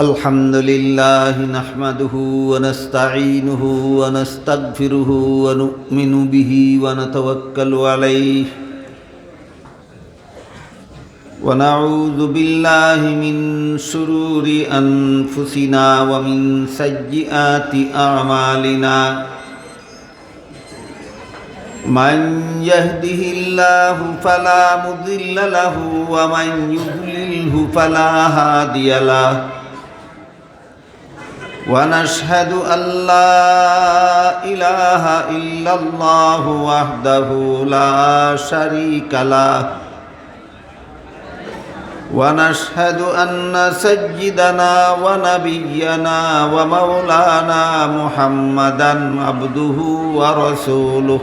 الحمد لله نحمده ونستعينه ونستغفره ونؤمن به ونتوكل عليه ونعوذ بالله من شرور أنفسنا ومن سيئات أعمالنا من يهده الله فلا مضل له ومن يضلله فلا هادي له ونشهد أن لا إله إلا الله وحده لا شريك له ونشهد أن سيدنا ونبينا ومولانا محمدا عبده ورسوله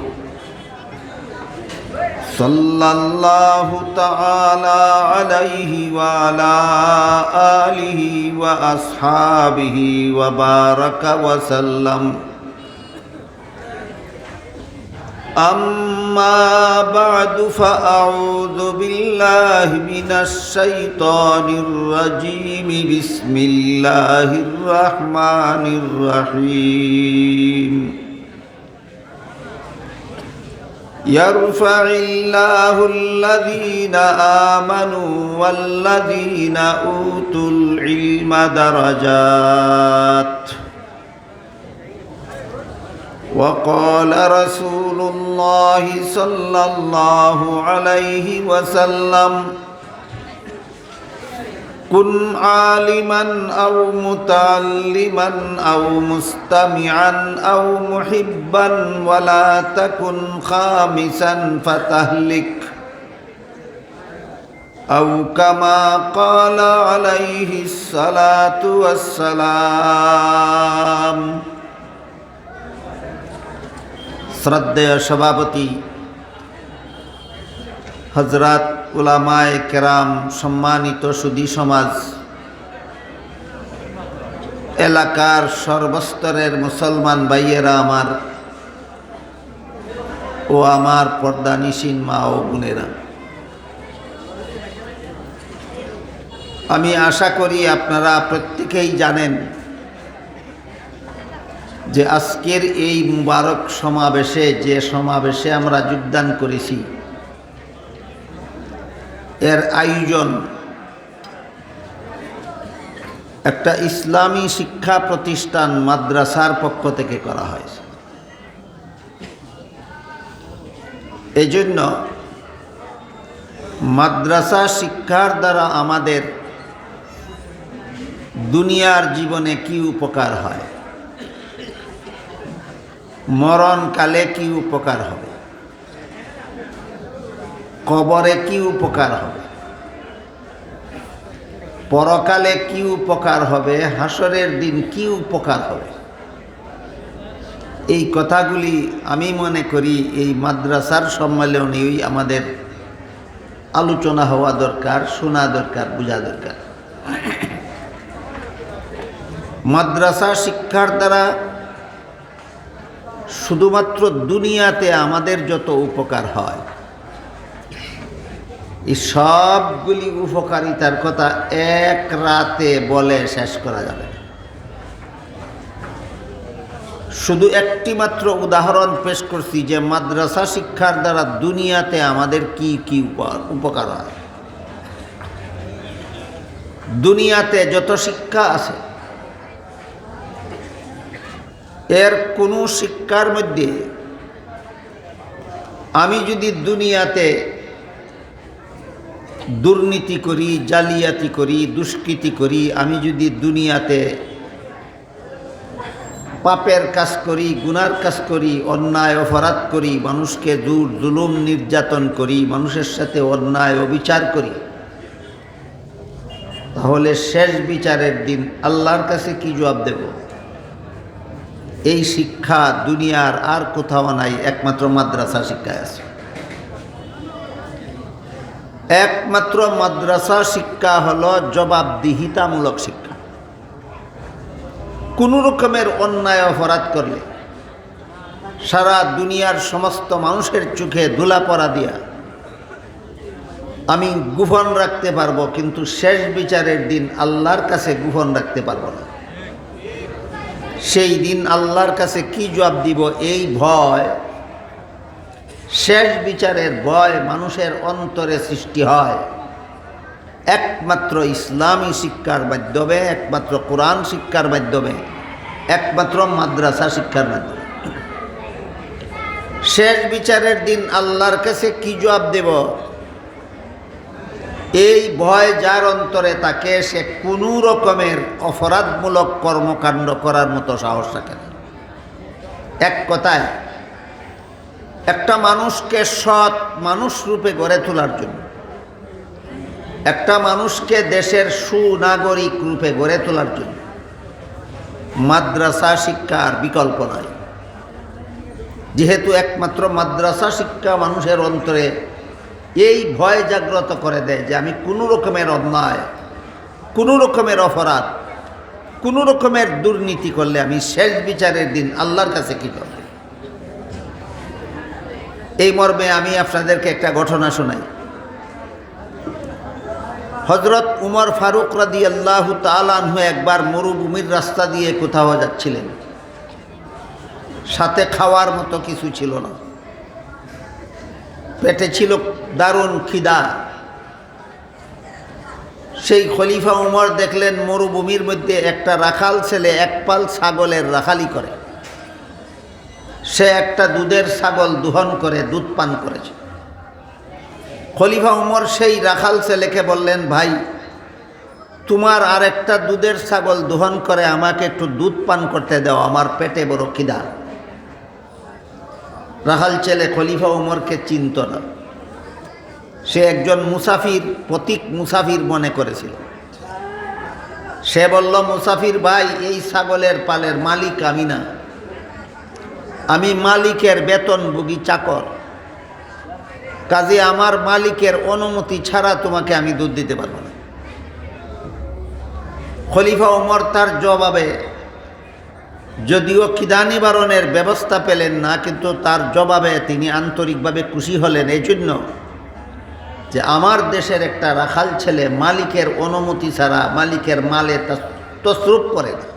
صلى الله تعالى عليه وعلى آله وأصحابه وبارك وسلم أما بعد فأعوذ بالله من الشيطان الرجيم بسم الله الرحمن الرحيم يرفع الله الذين آمنوا والذين أوتوا العلم درجات وقال رسول الله صلى الله عليه وسلم كن عالما أو متعلما أو مستمعا أو محبا ولا تكن خامسا فتهلك أو كما قال عليه الصلاة والسلام শ্রদ্ধেয় সভাপতি হযরত উলামায়ে কেরাম, সম্মানিত সুধী সমাজ, এলাকার সর্বস্তরের মুসলমান ভাইয়েরা আমার ও আমার পর্দানিশীন মা ও বোনেরা, আমি আশা করি আপনারা প্রত্যেকেই জানেন যে আজকের এই মুবারক সমাবেশে, যে সমাবেশে আমরা যোগদান করেছি, এর আয়োজন একটা ইসলামী শিক্ষা প্রতিষ্ঠান মাদ্রাসার পক্ষ থেকে করা হয়েছে। এই জন্য মাদ্রাসা শিক্ষার দ্বারা আমাদের দুনিয়ার জীবনে কি উপকার হয়, মরণকালে কি উপকার হবে, কবরে কি উপকার হবে, পরকালে কি উপকার হবে, হাসরের দিন কি উপকার হবে, এই কথাগুলি আমি মনে করি এই মাদ্রাসার সম্মেলনেই আমাদের আলোচনা হওয়া দরকার, শোনা দরকার, বোঝা দরকার। মাদ্রাসা শিক্ষার দ্বারা শুধুমাত্র দুনিয়াতে আমাদের যত উপকার হয়, এই সবগুলি উপকারিতার কথা এক রাতে বলে শেষ করা যাবে না। শুধু একটি মাত্র উদাহরণ পেশ করছি যে মাদ্রাসা শিক্ষার দ্বারা দুনিয়াতে আমাদের কি কি উপকার হয়। দুনিয়াতে যত শিক্ষা আছে, এর কোনো শিক্ষার মধ্যে আমি যদি দুনিয়াতে দুর্নীতি করি, জালিয়াতি করি, দুষ্কৃতি করি, আমি যদি দুনিয়াতে পাপের কাজ করি, গুনার কাজ করি, অন্যায় অপরাধ করি, মানুষকে জুলুম নির্যাতন করি, মানুষের সাথে অন্যায় অবিচার করি, তাহলে শেষ বিচারের দিন আল্লাহর কাছে কি জবাব দেব? এই শিক্ষা দুনিয়ার আর কোথাও নাই, একমাত্র মাদ্রাসা শিক্ষায় আছে। একমাত্র মাদ্রাসা শিক্ষা হলো জবাবদিহিতামূলক শিক্ষা। কোনো রকমের অন্যায় অপরাধ করলে সারা দুনিয়ার সমস্ত মানুষের চোখে ধুলা পড়া দিয়া আমি গোপন রাখতে পারবো, কিন্তু শেষ বিচারের দিন আল্লাহর কাছে গোপন রাখতে পারবো না। সেই দিন আল্লাহর কাছে কি জবাব দিব, এই ভয়, শেষ বিচারের ভয় মানুষের অন্তরে সৃষ্টি হয় একমাত্র ইসলামী শিক্ষার মাধ্যমে, একমাত্র কোরআন শিক্ষার মাধ্যমে, একমাত্র মাদ্রাসা শিক্ষার মাধ্যমে। শেষ বিচারের দিন আল্লাহর কাছে কি জবাব দেব, এই ভয় যার অন্তরে তাকে, সে কোনো রকমের অপরাধমূলক কর্মকাণ্ড করার মতো সাহস রাখে না। এক কথায়, একটা মানুষকে সৎ মানুষ রূপে গড়ে তোলার জন্য, একটা মানুষকে দেশের সুনাগরিক রূপে গড়ে তোলার জন্য মাদ্রাসা শিক্ষার বিকল্প নয়। যেহেতু একমাত্র মাদ্রাসা শিক্ষা মানুষের অন্তরে এই ভয় জাগ্রত করে দেয় যে আমি কোনো রকমের অন্যায়, কোনো রকমের অপরাধ, কোনো রকমের দুর্নীতি করলে আমি শেষ বিচারের দিন আল্লাহর কাছে কী করব। এই মর্মে আমি আপনাদেরকে একটা ঘটনা শোনাই। হযরত উমর ফারুক রাদিয়াল্লাহু তাআলা আনহু একবার মরুভূমির রাস্তা দিয়ে কোথাও যাচ্ছিলেন। সাথে খাওয়ার মতো কিছু ছিল না, পেটে ছিল দারুণ খিদা। সেই খলিফা উমর দেখলেন মরুভূমির মধ্যে একটা রাখাল ছেলে এক পাল ছাগলের রাখালি করে। সে একটা দুধের ছাগল দোহন করে দুধ পান করেছে। খলিফা উমর সেই রাখাল ছেলেকে বললেন, ভাই, তোমার আর একটা দুধের ছাগল দোহন করে আমাকে একটু দুধ পান করতে দাও, আমার পেটে বড় খিদা। রাখাল ছেলে খলিফা উমরকে চিনত না। সে একজন মুসাফির, পথিক মুসাফির মনে করেছিল। সে বলল, মুসাফির ভাই, এই ছাগলের পালের মালিক আমি না, আমি মালিকের বেতনভোগী চাকর, কাজে আমার মালিকের অনুমতি ছাড়া তোমাকে আমি দুধ দিতে পারবো না। খলিফা ওমর তার জবাবে, যদিও খিদা নিবারণের ব্যবস্থা পেলেন না, কিন্তু তার জবাবে তিনি আন্তরিকভাবে খুশি হলেন এই জন্য যে আমার দেশের একটা রাখাল ছেলে মালিকের অনুমতি ছাড়া মালিকের মালে তসরুপ করে না।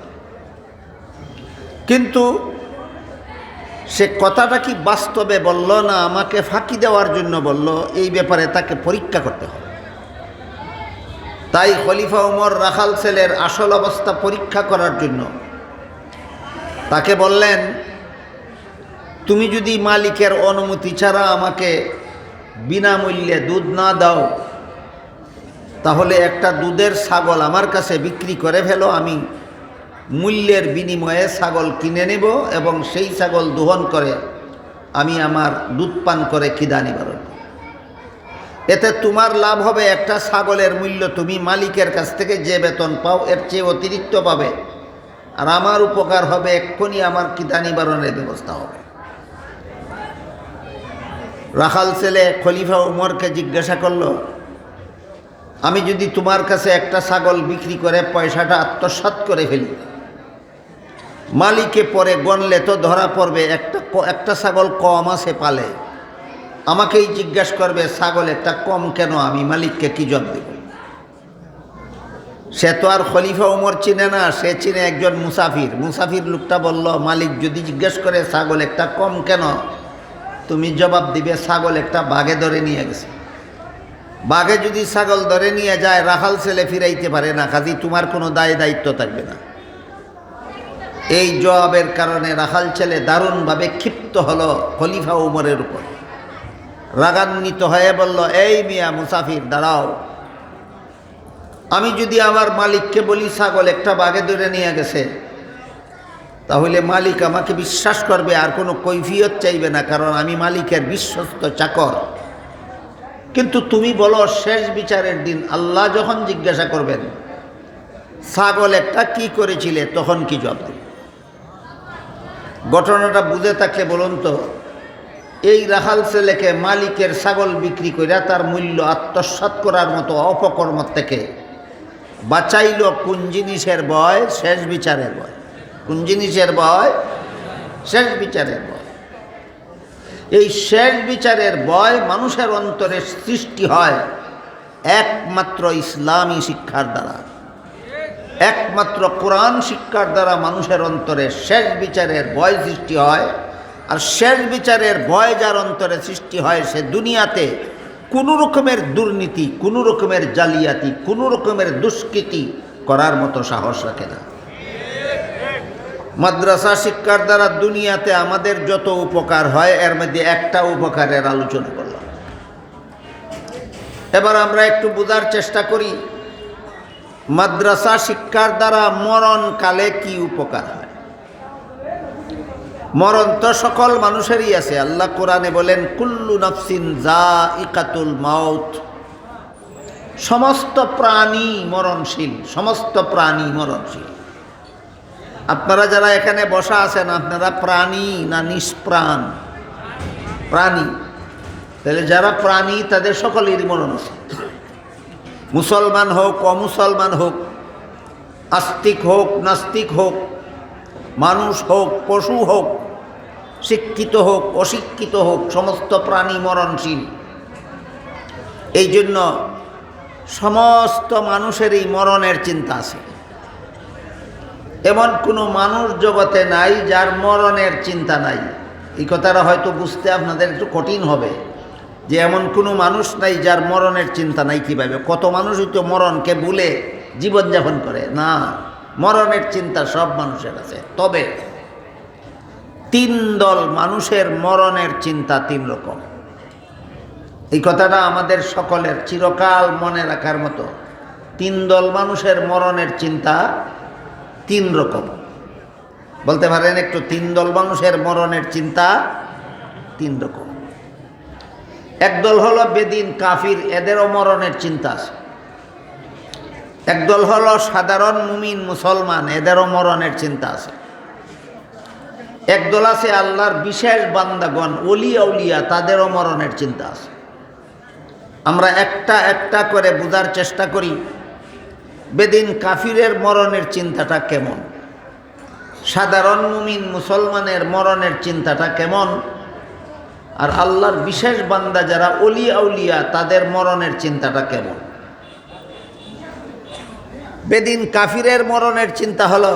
কিন্তু সে কথাটা কি বাস্তবে বলল না আমাকে ফাঁকি দেওয়ার জন্য বলল, এই ব্যাপারে তাকে পরীক্ষা করতে হবে। তাই খলিফা উমর রাখাল ছেলের আসল অবস্থা পরীক্ষা করার জন্য তাকে বললেন, তুমি যদি মালিকের অনুমতি ছাড়া আমাকে বিনামূল্যে দুধ না দাও, তাহলে একটা দুধের ছাগল আমার কাছে বিক্রি করে ফেলো, আমি মূল্যের বিনিময়ে ছাগল কিনে নেব এবং সেই ছাগল দোহন করে আমি আমার দুধ পান করে খিদা নিবারণ। এতে তোমার লাভ হবে, একটা ছাগলের মূল্য তুমি মালিকের কাছ থেকে যে বেতন পাও এর চেয়ে অতিরিক্ত পাবে, আর আমার উপকার হবে, এক্ষুনি আমার খিদা নিবারণের ব্যবস্থা হবে। রাখাল ছেলে খলিফা উমরকে জিজ্ঞাসা করল, আমি যদি তোমার কাছে একটা ছাগল বিক্রি করে পয়সাটা আত্মসাৎ করে ফেলি, মালিকে পরে গণলে তো ধরা পড়বে একটা ছাগল কম আছে পালে, আমাকেই জিজ্ঞাসা করবে ছাগল একটা কম কেন, আমি মালিককে কি জবাব দেব? সে তো আর খলিফা উমর চিনে না, সে চিনে একজন মুসাফির। মুসাফির লোকটা বলল, মালিক যদি জিজ্ঞেস করে ছাগল একটা কম কেন, তুমি জবাব দিবে ছাগল একটা বাঘে ধরে নিয়ে গেছে। বাঘে যদি ছাগল ধরে নিয়ে যায় রাখাল ছেলে ফিরাইতে পারে না, কাজী তোমার কোনো দায়িত্ব থাকবে না। এই জবাবের কারণে রাখাল ছেলে দারুণভাবে ক্ষিপ্ত হলো খলিফা উমরের উপর। রাগান্বিত হয়ে বলল, এই মিয়া মুসাফির, দাঁড়াও, আমি যদি আমার মালিককে বলি ছাগল একটা বাঘে ধরে নিয়ে গেছে, তাহলে মালিক আমাকে বিশ্বাস করবে আর কোনো কৈফিয়ত চাইবে না, কারণ আমি মালিকের বিশ্বস্ত চাকর। কিন্তু তুমি বলো, শেষ বিচারের দিন আল্লাহ যখন জিজ্ঞাসা করবেন ছাগল একটা কি করেছিলে, তখন কি জবাব দেবে? ঘটনাটা বুঝে থাকলে বলুন তো, এই রাখাল ছেলেকে মালিকের ছাগল বিক্রি করে তার মূল্য আত্মসাৎ করার মতো অপকর্ম থেকে বাঁচাইল কোন জিনিসের ভয়? শেষ বিচারের ভয়। কোন জিনিসের ভয়? শেষ বিচারের ভয়। এই শেষ বিচারের ভয় মানুষের অন্তরে সৃষ্টি হয় একমাত্র ইসলামী শিক্ষার দ্বারা, একমাত্র কোরআন শিক্ষার দ্বারা মানুষের অন্তরে শেষ বিচারের ভয় সৃষ্টি হয়। আর শেষ বিচারের ভয় যার অন্তরে সৃষ্টি হয়, সে দুনিয়াতে কোনো রকমের দুর্নীতি, কোনো রকমের জালিয়াতি, কোনো রকমের দুষ্কৃতি করার মতো সাহস রাখে না। মাদ্রাসা শিক্ষার দ্বারা দুনিয়াতে আমাদের যত উপকার হয়, এর মধ্যে একটা উপকারের আলোচনা করলাম। এবার আমরা একটু বোঝার চেষ্টা করি মাদ্রাসা শিক্ষার দ্বারা মরণকালে কি উপকার হয়। মরণ তো সকল মানুষেরই আছে। আল্লাহ কোরআনে বলেন, কুল্লু নাফসিন যায়িকাতুল মাউত, সমস্ত প্রাণী মরণশীল, সমস্ত প্রাণী মরণশীল। আপনারা যারা এখানে বসা আছেন, আপনারা প্রাণী না নিষ্প্রাণ? প্রাণী। তাহলে যারা প্রাণী তাদের সকলেরই মরণ আছে। মুসলমান হোক, অমুসলমান হোক, আস্তিক হোক, নাস্তিক হোক, মানুষ হোক, পশু হোক, শিক্ষিত হোক, অশিক্ষিত হোক, সমস্ত প্রাণী মরণশীল। এই জন্য সমস্ত মানুষেরই মরণের চিন্তা আছে। এমন কোনো মানুষ জগতে নাই যার মরণের চিন্তা নাই। এই কথাটা হয়তো বুঝতে আপনাদের একটু কঠিন হবে যে এমন কোনো মানুষ নাই যার মরণের চিন্তা নাই। কীভাবে? কত মানুষই তো মরণকে ভুলে জীবনযাপন করে। না, মরণের চিন্তা সব মানুষের আছে। তবে তিন দল মানুষের মরণের চিন্তা তিন রকম। এই কথাটা আমাদের সকলের চিরকাল মনে রাখার মতো। তিন দল মানুষের মরণের চিন্তা তিন রকম। বলতে পারেন একটু, তিন দল মানুষের মরণের চিন্তা তিন রকম। একদল হলো বেদিন কাফির, এদেরও মরণের চিন্তা আছে। একদল হলো সাধারণ মুমিন মুসলমান, এদেরও মরণের চিন্তা আছে। একদল আছে আল্লাহর বিশেষ বান্দাগণ, ওলি আউলিয়া, তাদেরও মরণের চিন্তা আছে। আমরা একটা একটা করে বোঝার চেষ্টা করি বেদিন কাফিরের মরণের চিন্তাটা কেমন, সাধারণ মুমিন মুসলমানের মরণের চিন্তাটা কেমন, আর আল্লাহর বিশেষ বান্দা যারা ওলি আউলিয়া তাদের মরণের চিন্তাটা কেমন। বেদিন কাফিরের মরণের চিন্তা হলো,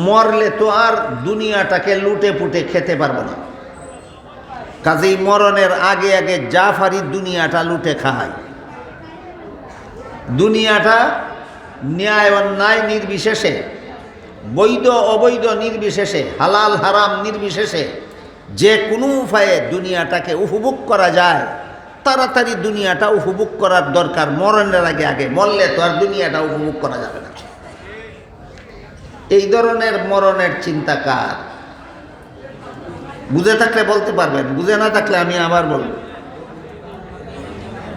মরলে তো আর দুনিয়াটাকে লুটে পুটে খেতে পারবো না, কাজেই মরণের আগে আগে যা পারি দুনিয়াটা লুটে খায়। দুনিয়াটা ন্যায় অন্যায় নির্বিশেষে, বৈধ অবৈধ নির্বিশেষে, হালাল হারাম নির্বিশেষে যে কোনো উপায়ে দুনিয়াটাকে উপভোগ করা যায়, তাড়াতাড়ি দুনিয়াটা উপভোগ করার দরকার। মরণের আগে আগে, মরলে তো আর দুনিয়াটা উপভোগ করা যাবে না। এই ধরনের মরণের চিন্তা কার? বুঝে থাকলে বলতে পারবেন, বুঝে না থাকলে আমি আবার বলব।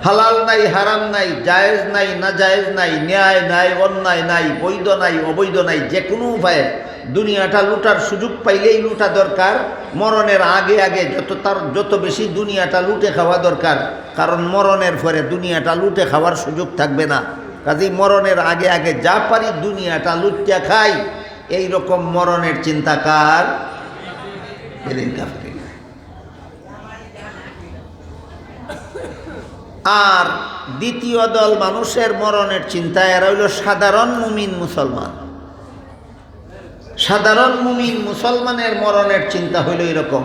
হালাল নাই, হারাম নাই, জায়েজ নাই, না জায়েজ নাই, ন্যায় নাই, অন্যায় নাই, বৈধ নাই, অবৈধ নাই, যে কোনো উপায়ে দুনিয়াটা লুটার সুযোগ পাইলেই লুটা দরকার। মরণের আগে আগে যত বেশি দুনিয়াটা লুটে খাওয়া দরকার, কারণ মরণের পরে দুনিয়াটা লুটে খাওয়ার সুযোগ থাকবে না। কাজেই মরণের আগে আগে যা পারি দুনিয়াটা লুটিয়া খাই। এই রকম মরণের চিন্তা কার? বেদিন কাফির। আর দ্বিতীয় দল মানুষের মরণের চিন্তা, এরা হইল সাধারণ মুমিন মুসলমান। সাধারণ মুমিন মুসলমানের মরণের চিন্তা হইল এরকম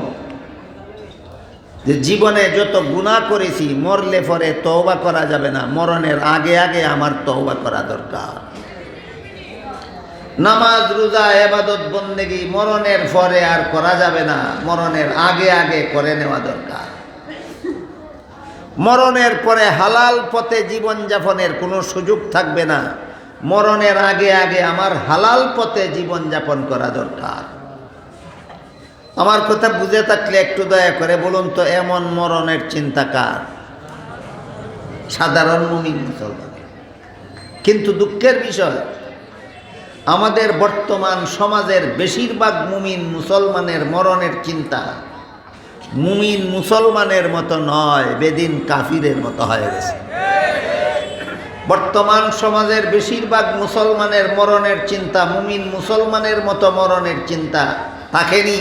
যে জীবনে যত গুনাহ করেছি, মরলে পরে তওবা করা যাবে না, মরণের আগে আগে আমার তওবা করা দরকার। নামাজ রোজা ইবাদত বন্দেগী মরণের পরে আর করা যাবে না, মরণের আগে আগে করে নেওয়া দরকার। মরণের পরে হালাল পথে জীবনযাপনের কোনো সুযোগ থাকবে না, মরণের আগে আগে আমার হালাল পথে জীবনযাপন করা দরকার। আমার কথা বুঝে থাকলে একটু দয়া করে বলুন তো, এমন মরণের চিন্তা কার? সাধারণ মুমিন মুসলমান। কিন্তু দুঃখের বিষয়, আমাদের বর্তমান সমাজের বেশিরভাগ মুমিন মুসলমানের মরণের চিন্তা মুমিন মুসলমানের মতো নয়, বেদিন কাফিরের মতো হয়ে গেছে। বর্তমান সমাজের বেশিরভাগ মুসলমানের মরণের চিন্তা মুমিন মুসলমানের মতো মরণের চিন্তা থাকেনি,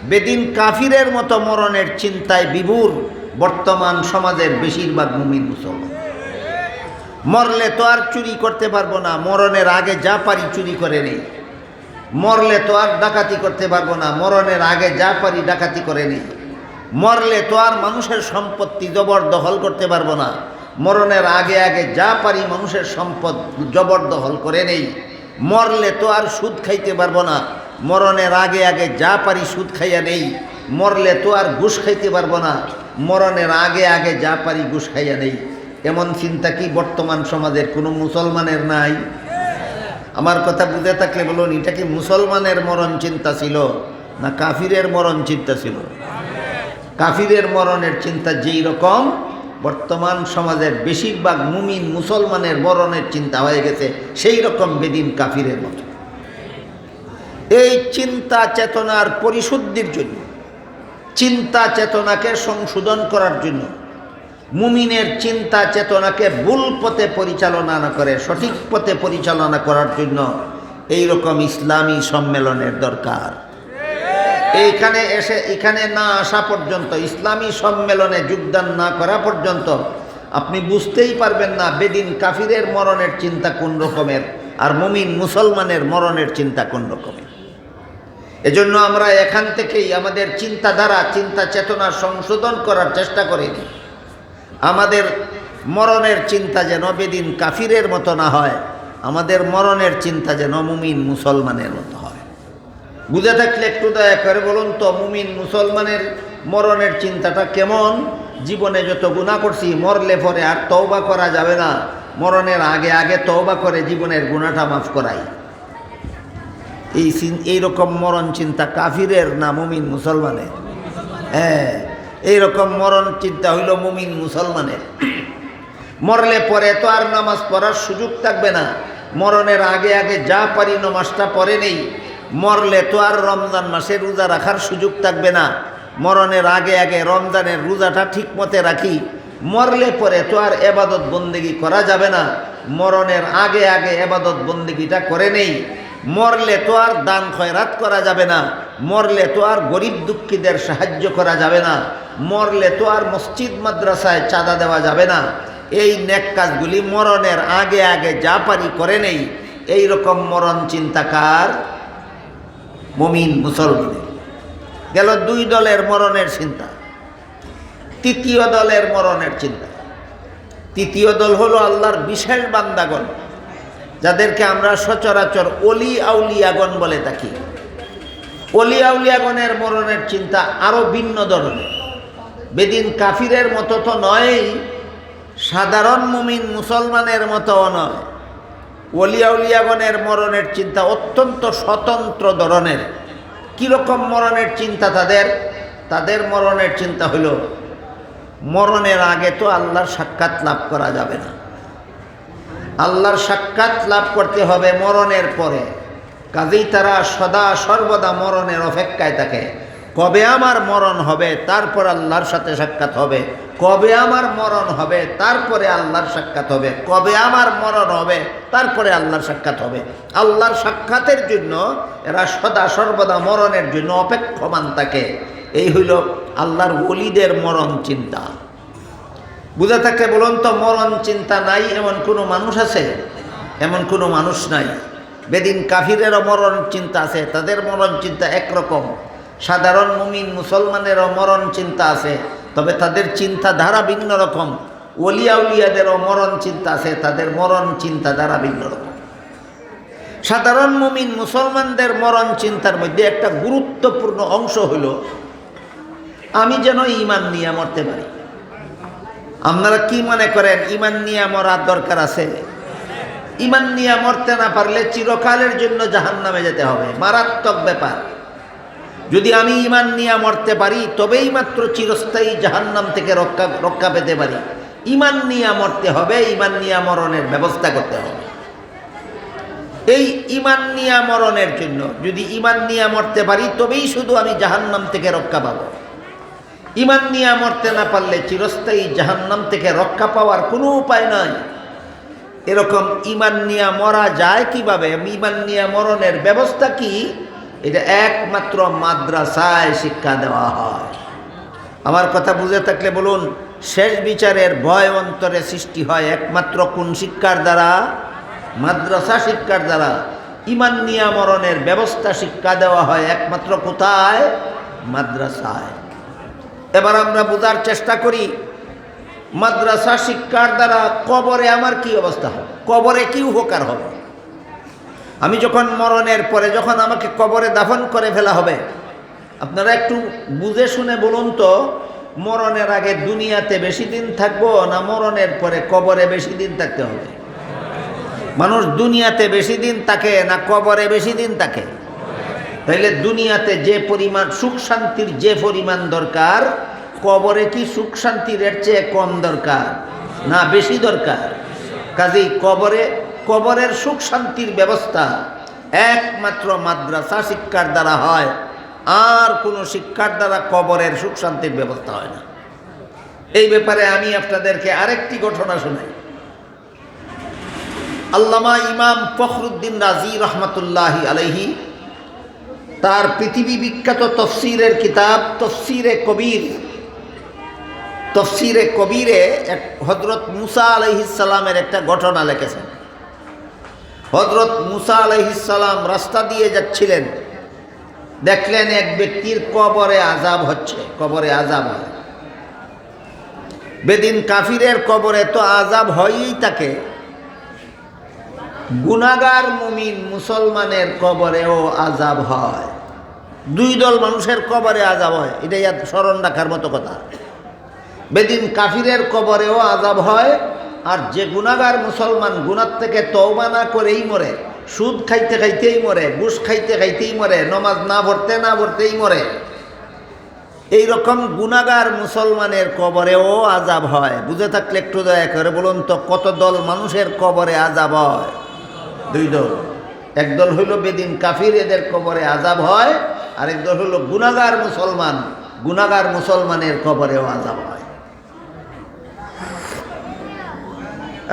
বেদিন কাফিরের মতো মরণের চিন্তায় বিভোর। বর্তমান সমাজের বেশিরভাগ মুমিন মুসলমান। মরলে তো আর চুরি করতে পারবো না, মরণের আগে যা পারি চুরি করে নেই। মরলে তো আর ডাকাতি করতে পারবো না, মরণের আগে যা পারি ডাকাতি করে নেই। মরলে তো আর মানুষের সম্পত্তি জবরদখল করতে পারবো না, মরণের আগে আগে যা পারি মানুষের সম্পদ জবরদখল করে নেই। মরলে তো আর সুদ খাইতে পারবো না, মরণের আগে আগে যা পারি সুদ খাইয়া নেই। মরলে তো আর ঘুষ খাইতে পারবো না, মরণের আগে আগে যা পারি ঘুষ খাইয়া নেই। এমন চিন্তা কি বর্তমান সমাজের কোনো মুসলমানের নাই? আমার কথা বুঝে থাকলে বলুন, এটা কি মুসলমানের মরণ চিন্তা ছিল না কাফিরের মরণ চিন্তা ছিল? কাফিরের মরণের চিন্তা যেই রকম, বর্তমান সমাজের বেশিরভাগ মুমিন মুসলমানের মরণের চিন্তা হয়ে গেছে সেই রকম বেদিন কাফিরের মতো। এই চিন্তা চেতনার পরিশুদ্ধির জন্য, চিন্তা চেতনাকে সংশোধন করার জন্য, মুমিনের চিন্তা চেতনাকে ভুল পথে পরিচালনা না করে সঠিক পথে পরিচালনা করার জন্য এই রকম ইসলামী সম্মেলনের দরকার। এইখানে এসে এখানে না আসা পর্যন্ত, ইসলামী সম্মেলনে যোগদান না করা পর্যন্ত আপনি বুঝতেই পারবেন না বেদিন কাফিরের মরণের চিন্তা কোন রকমের আর মুমিন মুসলমানের মরণের চিন্তা কোন রকমের। এজন্য আমরা এখান থেকেই আমাদের চিন্তাধারা, চিন্তা চেতনা সংশোধন করার চেষ্টা করি। আমাদের মরণের চিন্তা যেন বেদিন কাফিরের মতো না হয়, আমাদের মরণের চিন্তা যেন মুমিন মুসলমানের মতো হয়। বুঝে থাকলে একটু দয়া করে বলুন তো, মুমিন মুসলমানের মরণের চিন্তাটা কেমন? জীবনে যত গুনাহ করছি, মরলে পরে আর তওবা করা যাবে না, মরণের আগে আগে তওবা করে জীবনের গুনাহটা মাফ করাই। এইরকম মরণ চিন্তা কাফিরের না মুমিন মুসলমানের? হ্যাঁ, এইরকম মরণ চিন্তা হইল মুমিন মুসলমানের। মরলে পরে তো আর নামাজ পড়ার সুযোগ থাকবে না, মরণের আগে আগে যা পারি নামাজটা পড়ে নেই। মরলে তো আর রমজান মাসে রোজা রাখার সুযোগ থাকবে না, মরণের আগে আগে রমজানের রোজাটা ঠিক মতে রাখি। মরলে পরে তো আর এবাদত বন্দেগি করা যাবে না, মরণের আগে আগে এবাদত বন্দেগিটা করে নেই। মরলে তো আর দান খয়রাত করা যাবে না, মরলে তো আর গরিব দুঃখীদের সাহায্য করা যাবে না, মরলে তো আর মসজিদ মাদ্রাসায় চাঁদা দেওয়া যাবে না। এই নেক কাজগুলি মরণের আগে আগে যা পারি করে নেই। এই রকম মরণ চিন্তাকার মুমিন মুসলমানের। গেল দুই দলের মরণের চিন্তা। তৃতীয় দলের মরণের চিন্তা। তৃতীয় দল হলো আল্লাহর বিশেষ বান্দাগণ, যাদেরকে আমরা সচরাচর অলি আউলিয়াগণ বলে থাকি। অলি আউলিয়াগণের মরণের চিন্তা আরও ভিন্ন ধরনের। বেদিন কাফিরের মতো তো নয়, সাধারণ মুমিন মুসলমানের মতোও নয়। অলি আউলিয়াগণের মরণের চিন্তা অত্যন্ত স্বতন্ত্র ধরনের। কীরকম মরণের চিন্তা তাদের? তাদের মরণের চিন্তা হইল, মরণের আগে তো আল্লাহর সাক্ষাৎ লাভ করা যাবে না, আল্লাহর সাক্ষাৎ লাভ করতে হবে মরণের পরে। কাজেই তারা সদা সর্বদা মরণের অপেক্ষায় থাকে। কবে আমার মরণ হবে তারপর আল্লাহর সাথে সাক্ষাৎ হবে, কবে আমার মরণ হবে তারপরে আল্লাহর সাক্ষাৎ হবে, কবে আমার মরণ হবে তারপরে আল্লাহর সাক্ষাৎ হবে। আল্লাহর সাক্ষাতের জন্য এরা সদা সর্বদা মরণের জন্য অপেক্ষমান থাকে। এই হইল আল্লাহর ওলিদের মরণ চিন্তা। বুঝে থাকলে বলুন তো, মরণ চিন্তা নাই এমন কোনো মানুষ আছে? এমন কোনো মানুষ নাই। বেদিন কাফিরেরও মরণ চিন্তা আছে, তাদের মরণ চিন্তা একরকম। সাধারণ মুমিন মুসলমানেরও মরণ চিন্তা আছে, তবে তাদের চিন্তাধারা ভিন্ন রকম। ওলিয়া উলিয়াদেরও মরণ চিন্তা আছে, তাদের মরণ চিন্তাধারা ভিন্ন রকম। সাধারণ মুমিন মুসলমানদের মরণ চিন্তার মধ্যে একটা গুরুত্বপূর্ণ অংশ হইল, আমি যেন ঈমান নিয়ে মরতে পারি। আপনারা কি মনে করেন ঈমান নিয়ে মরার দরকার আছে? ঈমান নিয়ে মরতে না পারলে চিরকালের জন্য জাহান্নামে যেতে হবে, মারাত্মক ব্যাপার। যদি আমি ঈমান নিয়ে মরতে পারি তবেই মাত্র চিরস্থায়ী জাহান্নাম থেকে রক্ষা পেতে পারি। ঈমান নিয়ে মরতে হবে, ঈমান নিয়ে মরণের ব্যবস্থা করতে হবে। এই ঈমান নিয়ে মরণের জন্য যদি ঈমান নিয়ে মরতে পারি তবেই শুধু আমি জাহান্নাম থেকে রক্ষা পাব। ঈমান নিয়ে মরতে না পারলে চিরস্থায়ী জাহান্নাম থেকে রক্ষা পাওয়ার কোনো উপায় নাই। এরকম ঈমান নিয়ে মরা যায় কিভাবে? ঈমান নিয়ে মরণের ব্যবস্থা কি? এটা একমাত্র মাদ্রাসায় শিক্ষা দেওয়া হয়। আমার কথা বুঝে থাকলে বলুন, শেষ বিচারের ভয় অন্তরে সৃষ্টি হয় একমাত্র কোন শিক্ষার দ্বারা? মাদ্রাসা শিক্ষার দ্বারা। ঈমান নিয়া মরণের ব্যবস্থা শিক্ষা দেওয়া হয় একমাত্র কোথায়? মাদ্রাসায়। এবার আমরা বোঝার চেষ্টা করি, মাদ্রাসা শিক্ষার দ্বারা কবরে আমার কি অবস্থা হবে, কবরে কি উপকার হবে? আমি যখন মরণের পরে যখন আমাকে কবরে দাফন করে ফেলা হবে, আপনারা একটু বুঝে শুনে বলুন তো, মরণের আগে দুনিয়াতে বেশি দিন থাকবো না মরণের পরে কবরে বেশি দিন থাকতে হবে? মানুষ দুনিয়াতে বেশি দিন থাকে না কবরে বেশি দিন থাকে? তাইলে দুনিয়াতে যে পরিমাণ সুখ শান্তির যে পরিমাণ দরকার, কবরে কি সুখ শান্তির এর চেয়ে কম দরকার না বেশি দরকার? কাজেই কবরের সুখ শান্তির ব্যবস্থা একমাত্র মাদ্রাসা শিক্ষার দ্বারা হয়, আর কোনো শিক্ষার দ্বারা কবরের সুখ শান্তির ব্যবস্থা হয় না। এই ব্যাপারে আমি আপনাদেরকে আরেকটি ঘটনা শোনাই। আল্লামা ইমাম ফখরুদ্দিন রাজি রহমতুল্লাহি আলাইহি তার পৃথিবী বিখ্যাত তফসিরের কিতাব তফসিরে কবিরে এক হযরত মুসা আলাইহিস সালামের একটা ঘটনা লিখেছেন। হযরত মুসা আলাইহিস সালাম রাস্তা দিয়ে যাচ্ছিলেন, দেখলেন এক ব্যক্তির কবরে আযাব হচ্ছে, কবরে আযাব হয়। বেদিন কাফিরের কবরে তো আযাব হয়ই থাকে, গুনাহগার মুমিন মুসলমানের কবরেও আযাব হয়। দুই দল মানুষের কবরে আযাব হয়, এটাই স্মরণ রাখার মতো কথা। বেদিন কাফিরের কবরেও আযাব হয়, আর যে গুনাহগার মুসলমান গুনাহ থেকে তওবা না করেই মরে, সুদ খাইতে খাইতেই মরে, ঘুষ খাইতে খাইতেই মরে, নমাজ না পড়তেই মরে, এই রকম গুনাহগার মুসলমানের কবরেও আযাব হয়। বুঝে থাকলে একটু দয়া করে বলুন তো, কত দল মানুষের কবরে আযাব হয়? দুই দল। এক দল হইল বেদিন কাফির, এদের কবরে আযাব হয়, আরেক দল হইল গুনাহগার মুসলমান, গুনাহগার মুসলমানের কবরেও আযাব হয়।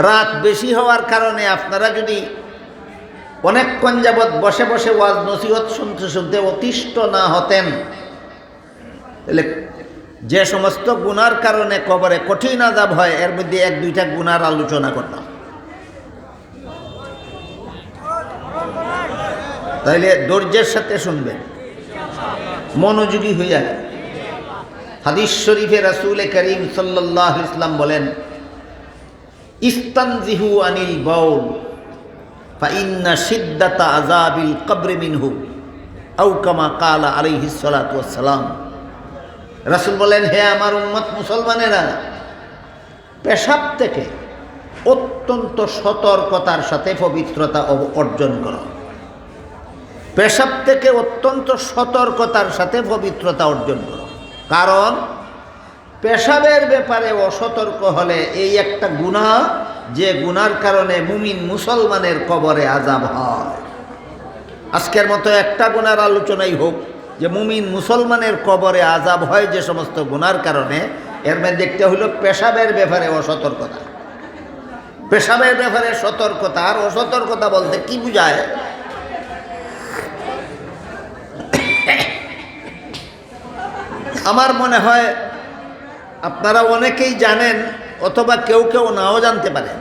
রাত বেশি হওয়ার কারণে আপনারা যদি অনেকক্ষণ যাবৎ বসে বসে ওয়াজ নসিহত শুনতে শুনতে অতিষ্ঠ না হতেন, তাহলে যে সমস্ত গুনার কারণে কবরে কঠিন আযাব হয় এর মধ্যে এক দুইটা গুনার আলোচনা করতাম। তাইলে ধৈর্যের সাথে শুনবেন, মনোযোগী হইয়া। হাদিস শরীফে রাসূল করিম সাল্লাল্লাহু আলাইহি ওয়াসাল্লাম বলেন, ইস্তানজিহু আনিল বাউল ফাইন্না শিদ্দাতা আযাবিল কবরি মিনহু আও কামা ক্বালা আলাইহিস সালাতু ওয়াস সালাম। রাসূল বলেন, হে আমার উম্মত মুসলমানেরা, পেশাব থেকে অত্যন্ত সতর্কতার সাথে পবিত্রতা অর্জন করো। পেশাব থেকে অত্যন্ত সতর্কতার সাথে পবিত্রতা অর্জন করো, কারণ পেশাবের ব্যাপারে অসতর্ক হলে এই একটা গুনাহ, যে গুনার কারণে মুমিন মুসলমানের কবরে আযাব হয়। আজকের মতো একটা গুনার আলোচনাই হোক যে মুমিন মুসলমানের কবরে আযাব হয় যে সমস্ত গুনার কারণে, এর মধ্যে দেখতে হইল পেশাবের ব্যাপারে অসতর্কতা। পেশাবের ব্যাপারে সতর্কতা। আর অসতর্কতা বলতে কি বুঝায়? আমার মনে হয় আপনারা অনেকেই জানেন, অথবা কেউ কেউ নাও জানতে পারেন,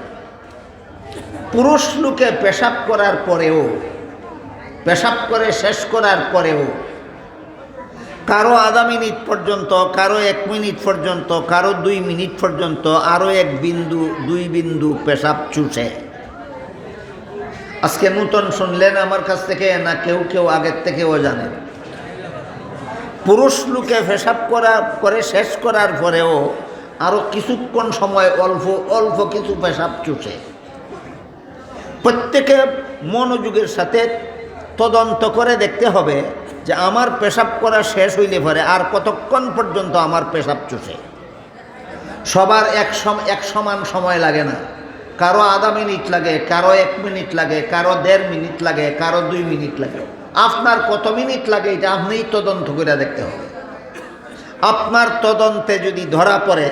পুরুষ লোকে পেশাব করার পরেও, পেশাব করে শেষ করার পরেও কারো আধা মিনিট পর্যন্ত, কারো 1 মিনিট পর্যন্ত, কারো 2 মিনিট পর্যন্ত আরও 1 বিন্দু 2 বিন্দু পেশাব চুষে। আজকে নূতন শুনলেন আমার কাছ থেকে, না কেউ কেউ আগের থেকেও জানেন? পুরুষ লোকে পেশাব করে শেষ করার পরেও আরও কিছুক্ষণ সময় অল্প কিছু পেশাব চুষে। প্রত্যেকে মনোযোগের সাথে তদন্ত করে দেখতে হবে যে আমার পেশাব করা শেষ হইলে পরে আর কতক্ষণ পর্যন্ত আমার পেশাব চুষে। সবার এক সমান সময় লাগে না, কারো আধা মিনিট লাগে, কারো 1 মিনিট লাগে, কারো 1.5 মিনিট লাগে, কারো 2 মিনিট লাগে। আপনার কত মিনিট লাগে এটা আপনিই তদন্ত করে দেখতে হবে। আপনার তদন্তে যদি ধরা পড়ে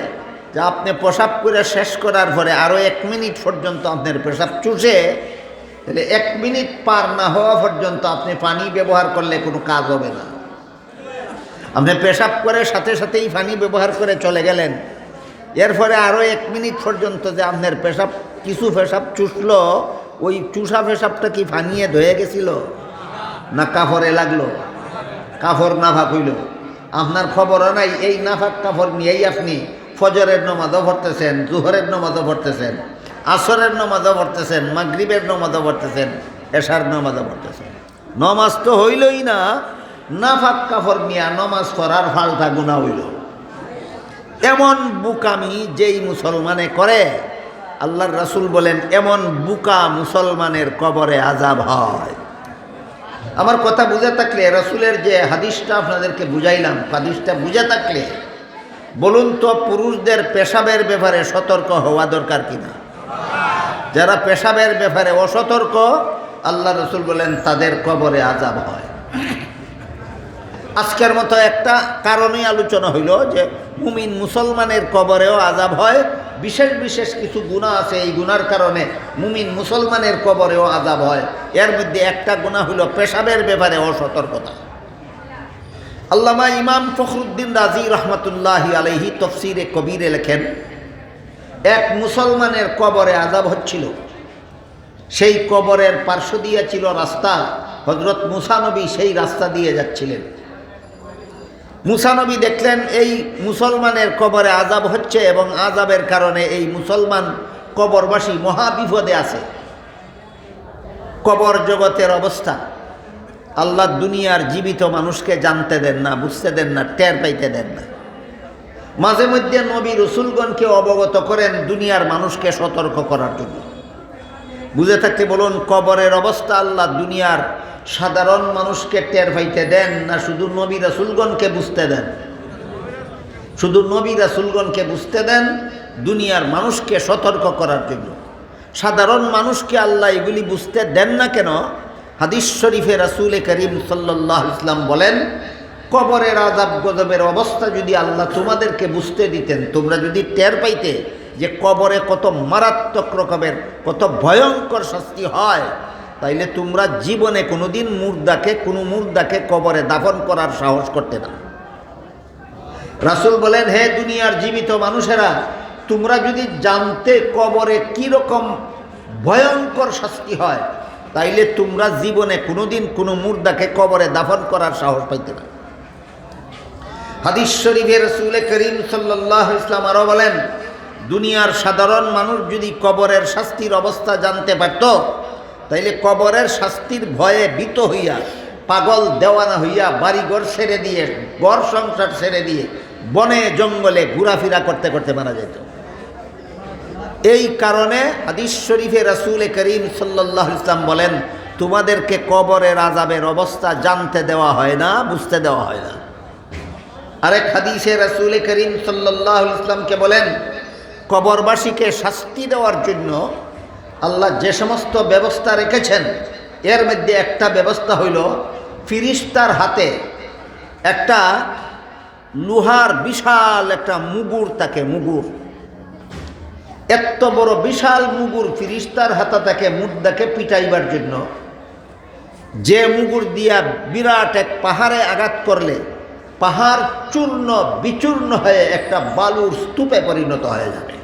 যে আপনি পেশাব করে শেষ করার পরে আরও 1 মিনিট পর্যন্ত আপনার পেশাব চুষে, তাহলে 1 মিনিট পার না হওয়া পর্যন্ত আপনি পানি ব্যবহার করলে কোনো কাজ হবে না। আপনি পেশাব করে সাথে সাথেই পানি ব্যবহার করে চলে গেলেন, এরপরে আরও 1 মিনিট পর্যন্ত যে আপনার পেশাব কিছু পেশাব চুষলো, ওই চুষা পেশাবটা কি পানিয়ে ধয়ে গেছিল না কাপড়ে লাগলো? কাপড় নাফাক হইল, আপনার খবরও নাই। এই নাফাক কাপড় নিয়েই আপনি ফজরের নামাজও পড়তেছেন, জোহরের নামাজও পড়তেছেন, আসরের নামাজও পড়তেছেন, মাগরিবের নামাজও পড়তেছেন, এশার নামাজও পড়তেছেন। নমাজ তো হইলই না, নাফাক কাপড় নিয়ে নমাজ পড়ার ফালতা গুনাহ হইল। এমন বুকামি যেই মুসলমানে করে, আল্লাহর রাসূল বলেন এমন বুকা মুসলমানের কবরে আযাব হয়। আমার কথা বুঝে থাকলে, রাসূলের যে হাদিসটা আপনাদেরকে বুঝাইলাম, হাদিসটা বুঝে থাকলে বলুন তো পুরুষদের পেশাবের ব্যাপারে সতর্ক হওয়া দরকার কিনা? যারা পেশাবের ব্যাপারে অসতর্ক, আল্লাহ রাসূল বলেন তাদের কবরে আযাব হয়। আজকের মতো একটা কারণেই আলোচনা হইল যে মুমিন মুসলমানের কবরেও আযাব হয়। বিশেষ বিশেষ কিছু গুনাহ আছে, এই গুনার কারণে মুমিন মুসলমানের কবরেও আযাব হয়। এর মধ্যে একটা গুনাহ হইল পেশাবের ব্যাপারে অসতর্কতা। আল্লামা ইমাম ফখরুদ্দিন রাজি রহমতুল্লাহি আলাইহি তফসিরে কবিরে লেখেন, এক মুসলমানের কবরে আযাব হচ্ছিল। সেই কবরের পার্শ্ব দিয়ে ছিল রাস্তা। হযরত মুসা নবী সেই রাস্তা দিয়ে যাচ্ছিলেন। মুসা নবী দেখলেন এই মুসলমানের কবরে আযাব হচ্ছে এবং আযাবের কারণে এই মুসলমান কবরবাসী মহা বিপদে আছে। কবর জগতের অবস্থা, আল্লাহ দুনিয়ার জীবিত মানুষকে জানতে দেন না, বুঝতে দেন না, টের পাইতে দেন না। মাঝে মধ্যে নবী রসুলগণকে অবগত করেন দুনিয়ার মানুষকে সতর্ক করার জন্য। বুঝে থাকতে বলুন, কবরের অবস্থা আল্লাহ দুনিয়ার সাধারণ মানুষকে টের পাইতে দেন না শুধু নবী রাসূলগণকে বুঝতে দেন? শুধু নবী রাসূলগণকে বুঝতে দেন, দুনিয়ার মানুষকে সতর্ক করার জন্য। সাধারণ মানুষকে আল্লাহ এগুলি বুঝতে দেন না কেন? হাদিস শরীফে রাসূল করিম সাল্লাল্লাহু আলাইহি ওয়াসাল্লাম বলেন, কবরের আযাব গজবের অবস্থা যদি আল্লাহ তোমাদেরকে বুঝতে দিতেন, তোমরা যদি টের পাইতে যে কবরে কত মারাত্মক রকমের, কত ভয়ঙ্কর শাস্তি হয়, তাইলে তোমরা জীবনে কোনোদিন কোনো মুর্দাকে কবরে দাফন করার সাহস করতে না। রাসূল বলেন, হে দুনিয়ার জীবিত মানুষেরা, তোমরা যদি জানতে কবরে কি রকম ভয়ঙ্কর শাস্তি হয়, তাইলে তোমরা জীবনে কোনোদিন কোনো মুর্দাকে কবরে দাফন করার সাহস পাইতে না। হাদিস শরীফে রাসূল করিম সাল্লাল্লাহু আলাইহি ওয়াসাল্লাম আরো বলেন, দুনিয়ার সাধারণ মানুষ যদি কবরের শাস্তির অবস্থা জানতে পারত, তাইলে কবরের শাস্তির ভয়ে ভীত হইয়া, পাগল দেওয়ানা হইয়া বাড়িঘর ছেড়ে দিয়ে, ঘর সংসার ছেড়ে দিয়ে বনে জঙ্গলে ঘোরাফেরা করতে করতে মারা যেত। এই কারণে হাদিস শরীফে রাসূল করিম সাল্লাল্লাহু আলাইহি ওয়াসাল্লাম বলেন, তোমাদেরকে কবরের আযাবের অবস্থা জানতে দেওয়া হয় না, বুঝতে দেওয়া হয় না। আরেক হাদিসে রাসূল করিম সাল্লাল্লাহু আলাইহি ওয়াসাল্লামকে বলেন, কবরবাসীকে শাস্তি দেওয়ার জন্য আল্লাহ যে সমস্ত ব্যবস্থা রেখেছেন, এর মধ্যে একটা ব্যবস্থা হইল ফিরিস্তার হাতে একটা লোহার বিশাল একটা মুগুর থাকে। মুগুর, এত বড় বিশাল মুগুর ফিরিস্তার হাতে থাকে মুর্দাকে পিটাইবার জন্য। যে মুগুর দিয়া বিরাট এক পাহাড়ে আঘাত করলে পাহাড় চূর্ণ বিচূর্ণ হয়ে একটা বালুর স্তূপে পরিণত হয়ে যাবে।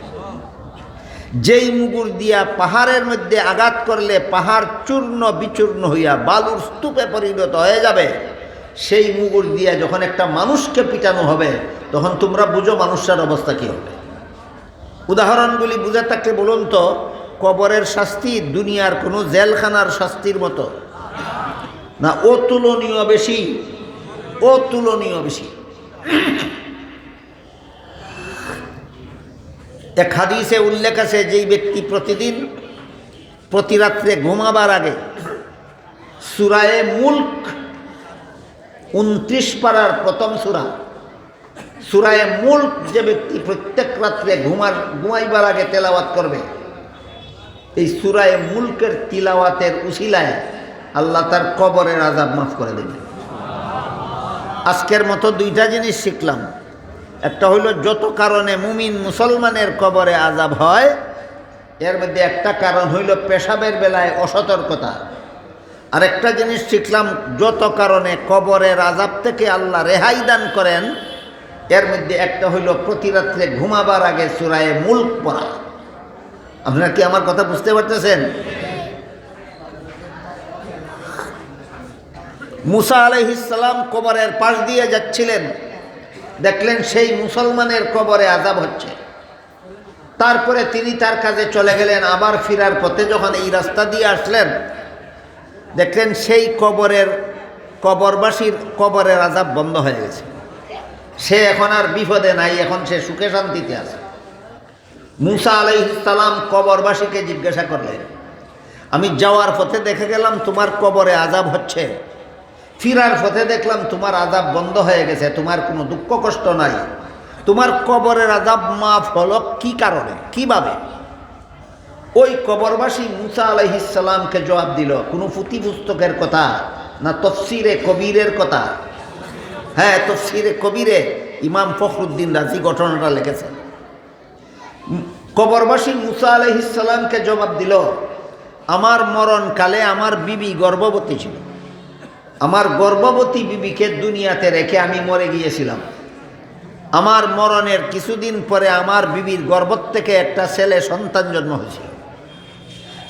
যেই মুগুর দিয়া পাহাড়ের মধ্যে আঘাত করলে পাহাড় চূর্ণ বিচূর্ণ হইয়া বালুর স্তূপে পরিণত হয়ে যাবে, সেই মুগুর দিয়া যখন একটা মানুষকে পিটানো হবে, তখন তোমরা বুঝো মানুষটার অবস্থা কী হবে। উদাহরণগুলি বুঝে থাকলে বলুন তো, কবরের শাস্তি দুনিয়ার কোনো জেলখানার শাস্তির মতো না, অতুলনীয় বেশি, অতুলনীয় বেশি। এক হাদিসে উল্লেখ আছে, যেই ব্যক্তি প্রতিদিন প্রতি রাত্রে ঘুমাবার আগে সূরায়ে মুলক 29 পারার প্রথম সূরা, সূরায়ে মুলক যে ব্যক্তি প্রত্যেক রাত্রে ঘুমাইবার আগে তেলাওয়াত করবে, এই সূরায়ে মুলকের তিলাওয়াতের উসিলায় আল্লাহ তার কবরের আযাব মাফ করে দেবে। আজকের মতো দুইটা জিনিস শিখলাম। একটা হইল যত কারণে মুমিন মুসলমানের কবরে আযাব হয়, এর মধ্যে একটা কারণ হইল পেশাবের বেলায় অসতর্কতা। আরেকটা জিনিস শিখলাম, যত কারণে কবরের আযাব থেকে আল্লাহ রেহাই দান করেন, এর মধ্যে একটা হইল প্রতি রাত্রে ঘুমাবার আগে সূরা মুলক পড়া। আপনারা কি আমার কথা বুঝতে পারতেছেন? মুসা আলাইহিস সালাম কবরের পাশ দিয়ে যাচ্ছিলেন, দেখলেন সেই মুসলমানের কবরে আযাব হচ্ছে। তারপরে তিনি তার কাজে চলে গেলেন। আবার ফিরার পথে যখন এই রাস্তা দিয়ে আসলেন, দেখলেন সেই কবরবাসীর কবরের আযাব বন্ধ হয়ে গেছে। সে এখন আর বিপদে নাই, এখন সে সুখে শান্তিতে আছে। মুসা আলাইহিস সালাম কবরবাসীকে জিজ্ঞাসা করলেন, আমি যাওয়ার পথে দেখে গেলাম তোমার কবরে আযাব হচ্ছে, ফিরার পথে দেখলাম তোমার আযাব বন্ধ হয়ে গেছে, তোমার কোনো দুঃখ কষ্ট নাই, তোমার কবরের আযাব মাফ হলো কি কারণে, কিভাবে? ওই কবরবাসী মুসা আলাইহিস সালামকে জবাব দিল, কোনো পুঁথি পুস্তকের কথা না তফসিরে কবিরের কথা? হ্যাঁ, তফসিরে কবিরে ইমাম ফখরুদ্দিন রাজি ঘটনাটা লিখেছেন। কবরবাসী মুসা আলাইহিস সালামকে জবাব দিল, আমার মরণকালে আমার বিবি গর্ভবতী ছিল, আমার গর্ভবতী বিবিকে দুনিয়াতে রেখে আমি মরে গিয়েছিলাম। আমার মরণের কিছুদিন পরে আমার বিবির গর্ভ থেকে একটা ছেলে সন্তান জন্ম হয়েছিল।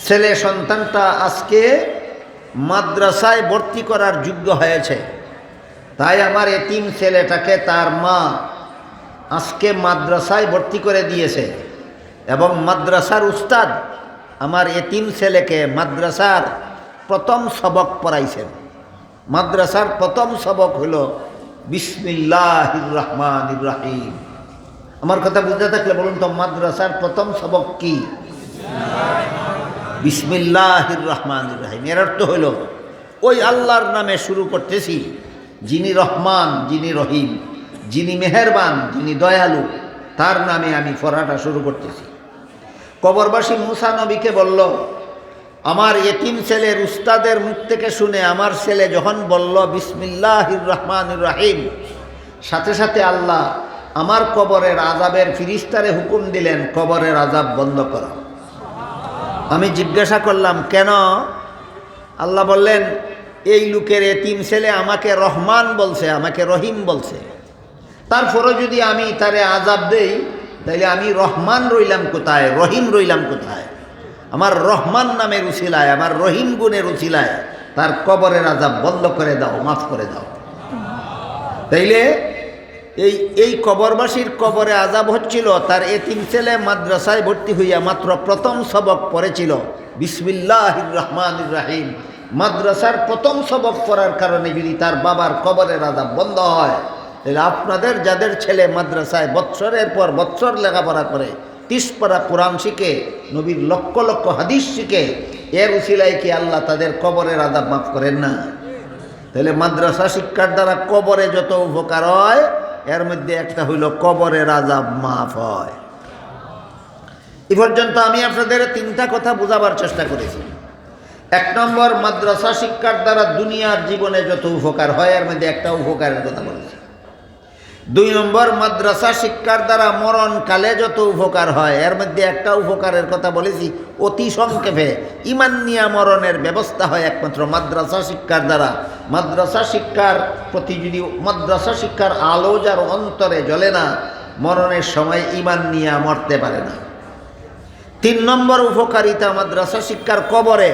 ছেলে সন্তানটা আজকে মাদ্রাসায় ভর্তি করার যোগ্য হয়েছে, তাই আমার এতিম ছেলেটাকে তার মা আজকে মাদ্রাসায় ভর্তি করে দিয়েছে এবং মাদ্রাসার উস্তাদ আমার এতিম ছেলেকে মাদ্রাসার প্রথম সবক পড়াইছেন। মাদ্রাসার প্রথম সবক হলো বিসমিল্লাহির রহমানির রহিম। আমার কথা বুঝতে থাকলে বলুন তো, মাদ্রাসার প্রথম সবক কি? বিসমিল্লাহির রহমানির রহিম। এর অর্থ হইল ওই আল্লাহর নামে শুরু করতেছি, যিনি রহমান, যিনি রহিম, যিনি মেহেরবান, যিনি দয়ালু, তার নামে আমি পড়াটা শুরু করতেছি। কবরবাসী মুসা নবীকে বলল, আমার এতিম ছেলের উস্তাদের মুখ থেকে শুনে আমার ছেলে যখন বলল বিসমিল্লাহির রহমানির রহিম, সাথে সাথে আল্লাহ আমার কবরের আযাবের ফিরিস্তারে হুকুম দিলেন কবরের আযাব বন্ধ করা। আমি জিজ্ঞাসা করলাম কেন? আল্লাহ বললেন, এই লোকের এতিম ছেলে আমাকে রহমান বলছে, আমাকে রহিম বলছে, তারপরও যদি আমি তারে আযাব দেই তাইলে আমি রহমান রইলাম কোথায়, রহিম রইলাম কোথায়? আমার রহমান নামের উছিলায়, আমার রহিম গুণের উছিলায় তার কবরের আযাব বন্ধ করে দাও, মাফ করে দাও। তাইলে এই কবরবাসীর কবরে আযাব হচ্ছিল, তার এতিম ছেলে মাদ্রাসায় ভর্তি হইয়া মাত্র প্রথম সবক পড়েছিল বিসমিল্লাহির রহমানির রহিম। মাদ্রাসার প্রথম সবক পড়ার কারণে যদি তার বাবার কবরের আযাব বন্ধ হয়, তাহলে আপনাদের যাদের ছেলে মাদ্রাসায় বৎসরের পর বৎসর লেখাপড়া করে, 30 পারা কোরআন শিখে, নবীর লক্ষ লক্ষ হাদিস শিখে, এর উসিলায় কি আল্লাহ তাদের কবরের আযাব মাফ করেন না? তাহলে মাদ্রাসা শিক্ষার দ্বারা কবরে যত উপকার হয়, এর মধ্যে একটা হইল কবরের আযাব মাফ হয়। এ পর্যন্ত আমি আপনাদের 3টা কথা বোঝাবার চেষ্টা করেছি। 1 নম্বর, মাদ্রাসা শিক্ষার দ্বারা দুনিয়ার জীবনে যত উপকার হয়, এর মধ্যে একটা উপকারের কথা বলেছি। 2 নম্বর, মাদ্রাসা শিক্ষার দ্বারা মরণকালে যত উপকার হয়, এর মধ্যে একটা উপকারের কথা বলেছি অতি সংক্ষেপে, ঈমান নিয়া মরণের ব্যবস্থা হয় একমাত্র মাদ্রাসা শিক্ষার দ্বারা। মাদ্রাসা শিক্ষার প্রতি যদি মাদ্রাসা শিক্ষার আলো যার অন্তরে জ্বলে না, মরণের সময় ঈমান নিয়া মরতে পারে না। 3 নম্বর উপকারিতা মাদ্রাসা শিক্ষার কবরে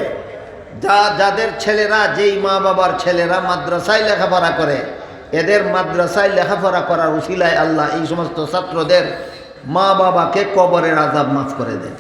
যাদের ছেলেরা, যেই মা বাবার ছেলেরা মাদ্রাসায় লেখাপড়া করে, এদের মাদ্রাসায় লেখাপড়া করার উসিলায় আল্লাহ এই সমস্ত ছাত্রদের মা বাবাকে কবরের আযাব মাফ করে দেন।